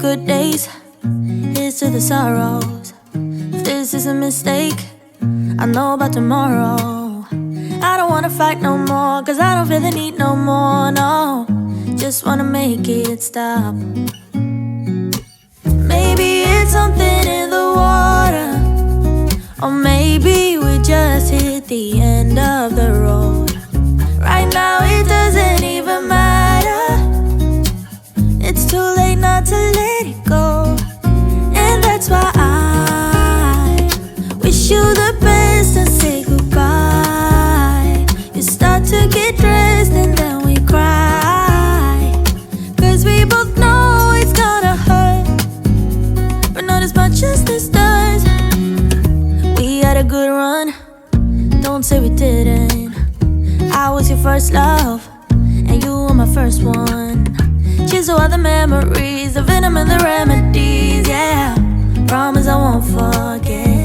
good days, here's to the sorrows. If this is a mistake, I know about tomorrow. I don't wanna fight no more, cause I don't feel the need no more, no. Just wanna make it stop. Maybe it's something in the water, or maybe we just hit the end of the road. Right now it doesn't even matter. It's too late not to let it go. And that's why I wish you the best and say goodbye. You start to get dressed and then we cry, cause we both know it's gonna hurt, but not as much as this does. We had a good run, don't say we didn't. I was your first love, and you were my first one. Cheers to all the memories, the venom and the remedies, yeah. Promise I won't forget.